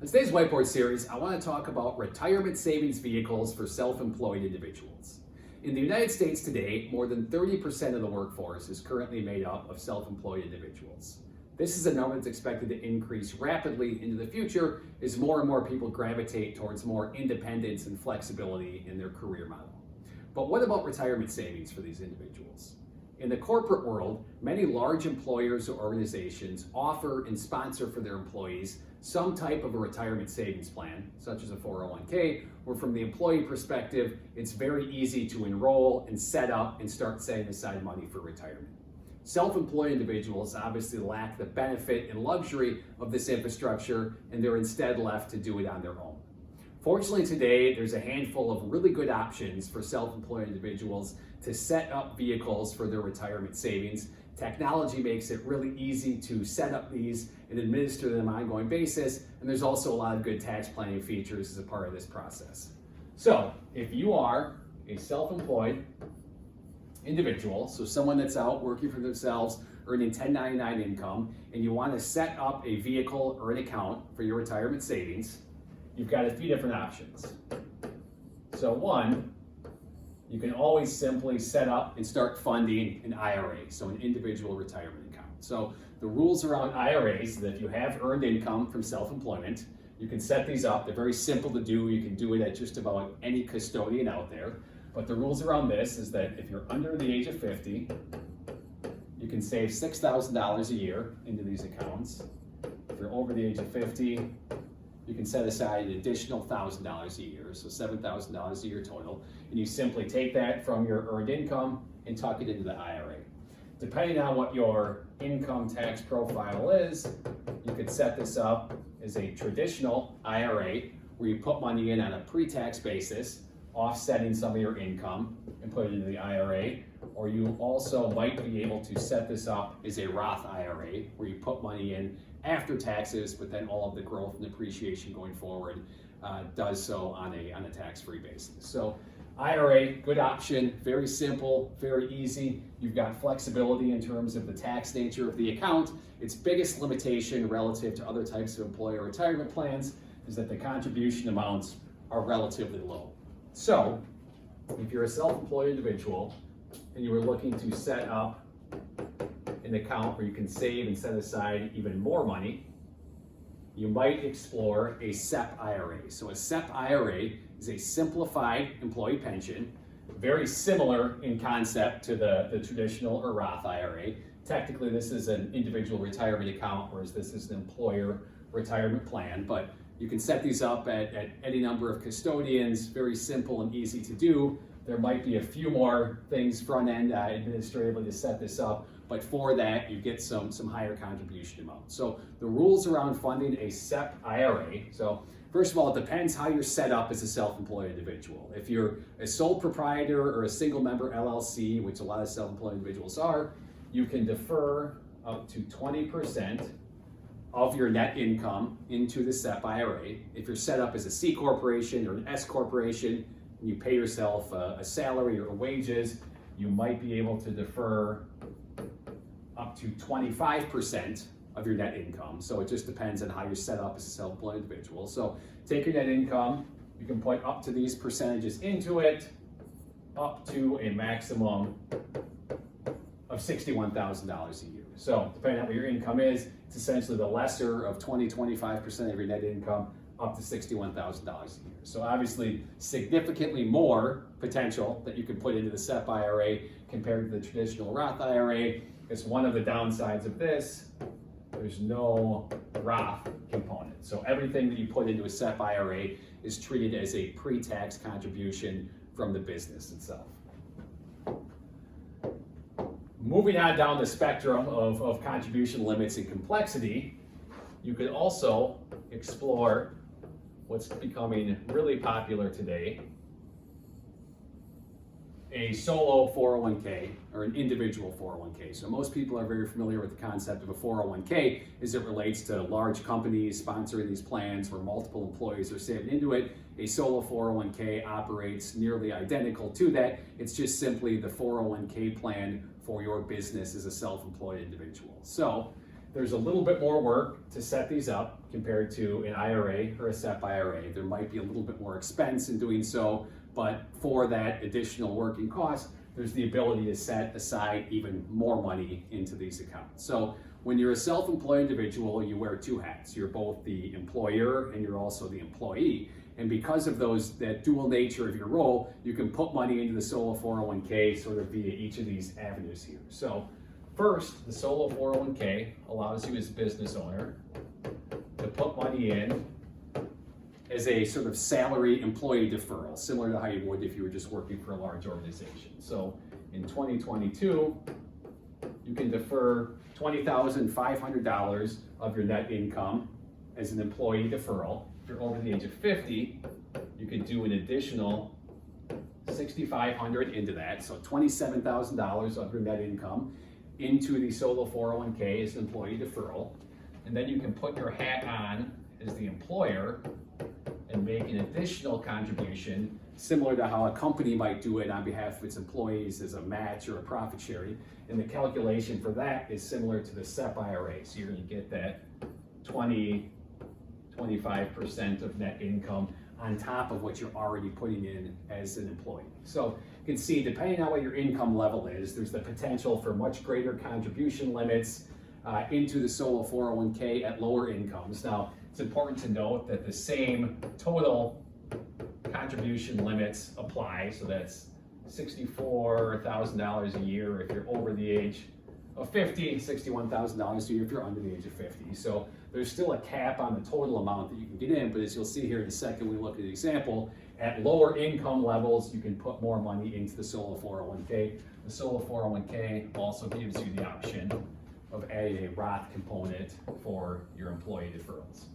In today's whiteboard series, I want to talk about retirement savings vehicles for self-employed individuals. In the United States today, more than 30% of the workforce is currently made up of self-employed individuals. This is a number that's expected to increase rapidly into the future as more and more people gravitate towards more independence and flexibility in their career model. But what about retirement savings for these individuals? In the corporate world, many large employers or organizations offer and sponsor for their employees some type of a retirement savings plan, such as a 401k, where from the employee perspective, it's very easy to enroll and set up and start setting aside money for retirement. Self-employed individuals obviously lack the benefit and luxury of this infrastructure, and they're instead left to do it on their own. Fortunately today, there's a handful of really good options for self-employed individuals to set up vehicles for their retirement savings. Technology makes it really easy to set up these and administer them on an ongoing basis, and there's also a lot of good tax planning features as a part of this process. So, if you are a self-employed individual, so someone that's out working for themselves, earning 1099 income, and you want to set up a vehicle or an account for your retirement savings, you've got a few different options. So one, you can always simply set up and start funding an IRA, so an individual retirement account. So the rules around IRAs is that if you have earned income from self-employment, you can set these up. They're very simple to do. You can do it at just about any custodian out there. But the rules around this is that if you're under the age of 50, you can save $6,000 a year into these accounts. If you're over the age of 50, you can set aside an additional $1,000 a year, so $7,000 a year total, and you simply take that from your earned income and tuck it into the IRA. Depending on what your income tax profile is, you could set this up as a traditional IRA where you put money in on a pre-tax basis, offsetting some of your income and put it into the IRA, or you also might be able to set this up as a Roth IRA where you put money in after taxes, but then all of the growth and appreciation going forward does so on a tax-free basis. So IRA, good option, very simple, very easy. You've got flexibility in terms of the tax nature of the account. Its biggest limitation relative to other types of employer retirement plans is that the contribution amounts are relatively low. So if you're a self-employed individual and you were looking to set up an account where you can save and set aside even more money, you might explore a SEP IRA. So a SEP IRA is a simplified employee pension, very similar in concept to the traditional or Roth IRA. Technically, this is an individual retirement account, whereas this is an employer retirement plan, but you can set these up at any number of custodians, very simple and easy to do. There might be a few more things front end administratively to set this up, but for that you get some higher contribution amounts. So the rules around funding a SEP IRA, so first of all, it depends how you're set up as a self-employed individual. If you're a sole proprietor or a single member LLC, which a lot of self-employed individuals are, you can defer up to 20% of your net income into the SEP IRA. If you're set up as a C corporation or an S corporation, and you pay yourself a salary or wages, you might be able to defer up to 25% of your net income. So it just depends on how you're set up as a self-employed individual. So take your net income, you can put up to these percentages into it, up to a maximum of $61,000 a year. So depending on what your income is, it's essentially the lesser of 25% of your net income, up to $61,000 a year. So obviously significantly more potential that you can put into the SEP IRA compared to the traditional Roth IRA. It's one of the downsides of this, there's no Roth component. So everything that you put into a SEP IRA is treated as a pre-tax contribution from the business itself. Moving on down the spectrum of contribution limits and complexity, you could also explore what's becoming really popular today, a solo 401k or an individual 401k. So most people are very familiar with the concept of a 401k as it relates to large companies sponsoring these plans where multiple employees are saving into it. A solo 401k operates nearly identical to that. It's just simply the 401k plan for your business as a self-employed individual. So There's a little bit more work to set these up compared to an IRA or a SEP IRA. There might be a little bit more expense in doing so, but for that additional working cost, there's the ability to set aside even more money into these accounts. So when you're a self-employed individual, you wear two hats. You're both the employer and you're also the employee. And because of that dual nature of your role, you can put money into the solo 401k sort of via each of these avenues here. So first, the solo 401k allows you as a business owner to put money in as a sort of salary employee deferral, similar to how you would if you were just working for a large organization. So in 2022, you can defer $20,500 of your net income as an employee deferral. If you're over the age of 50, you could do an additional $6,500 into that, so $27,000 of your net income into the solo 401k as an employee deferral. And then you can put your hat on as the employer and make an additional contribution, similar to how a company might do it on behalf of its employees as a match or a profit sharing. And the calculation for that is similar to the SEP IRA. So you're going to get that 25% of net income on top of what you're already putting in as an employee. So you can see, depending on what your income level is, there's the potential for much greater contribution limits into the solo 401k at lower incomes. Now, it's important to note that the same total contribution limits apply. So that's $64,000 a year if you're over the age of 50, $61,000 a year if you're under the age of 50. So there's still a cap on the total amount that you can get in, but as you'll see here in a second, when we look at the example, at lower income levels, you can put more money into the solo 401k. The solo 401k also gives you the option of adding a Roth component for your employee deferrals.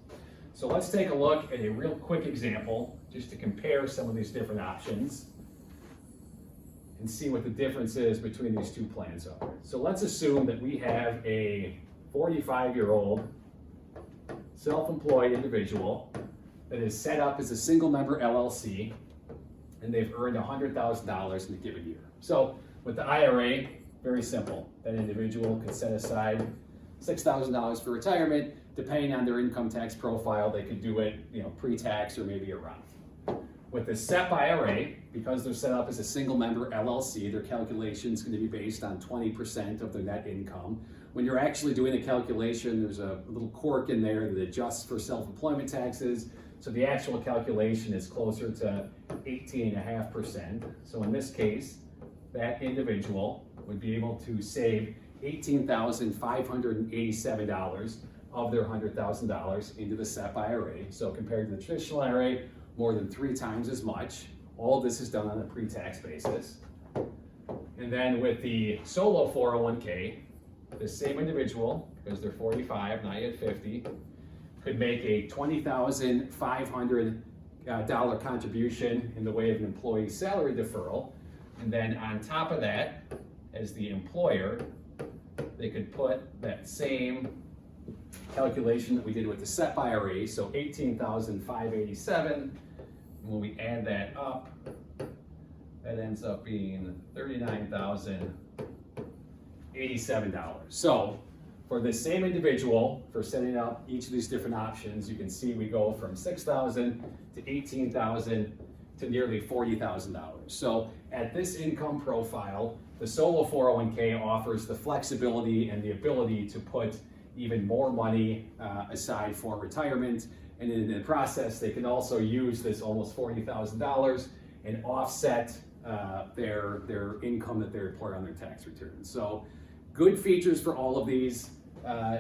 So let's take a look at a real quick example just to compare some of these different options and see what the difference is between these two plans are. So let's assume that we have a 45-year-old self-employed individual that is set up as a single member LLC and they've earned $100,000 in a given year. So with the IRA, very simple. That individual could set aside $6,000 for retirement. Depending on their income tax profile, they could do it, pre-tax or maybe a Roth. With the SEP IRA, because they're set up as a single member LLC, their calculation is going to be based on 20% of their net income. When you're actually doing the calculation, there's a little quirk in there that adjusts for self-employment taxes. So the actual calculation is closer to 18.5%. So in this case, that individual would be able to save $18,587 of their $100,000 into the SEP IRA. So compared to the traditional IRA, more than 3 times as much. All of this is done on a pre-tax basis. And then with the solo 401k, the same individual, because they're 45, not yet 50, could make a $20,500 contribution in the way of an employee salary deferral. And then on top of that, as the employer, they could put that same calculation that we did with the SEP IRA, so $18,587. When we add that up, that ends up being $39,087. So for the same individual, for setting up each of these different options, you can see we go from $6,000 to $18,000 to nearly $40,000. So at this income profile, the solo 401k offers the flexibility and the ability to put even more money aside for retirement. And in the process, they can also use this almost $40,000 and offset their income that they report on their tax returns. So good features for all of these.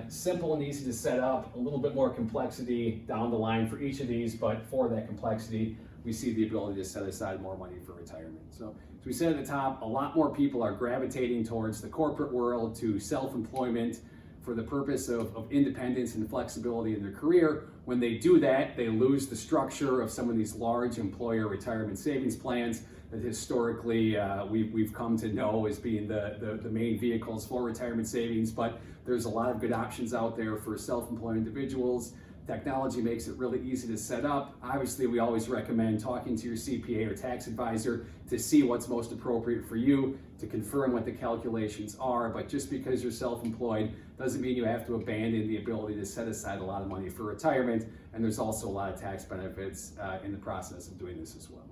Simple and easy to set up, a little bit more complexity down the line for each of these, but for that complexity, we see the ability to set aside more money for retirement. So as we said at the top, a lot more people are gravitating towards the corporate world, to self-employment, for the purpose of independence and flexibility in their career. When they do that, they lose the structure of some of these large employer retirement savings plans that historically we've come to know as being the main vehicles for retirement savings. But there's a lot of good options out there for self-employed individuals Technology makes it really easy to set up. Obviously, we always recommend talking to your CPA or tax advisor to see what's most appropriate for you, to confirm what the calculations are. But just because you're self-employed doesn't mean you have to abandon the ability to set aside a lot of money for retirement. And there's also a lot of tax benefits in the process of doing this as well.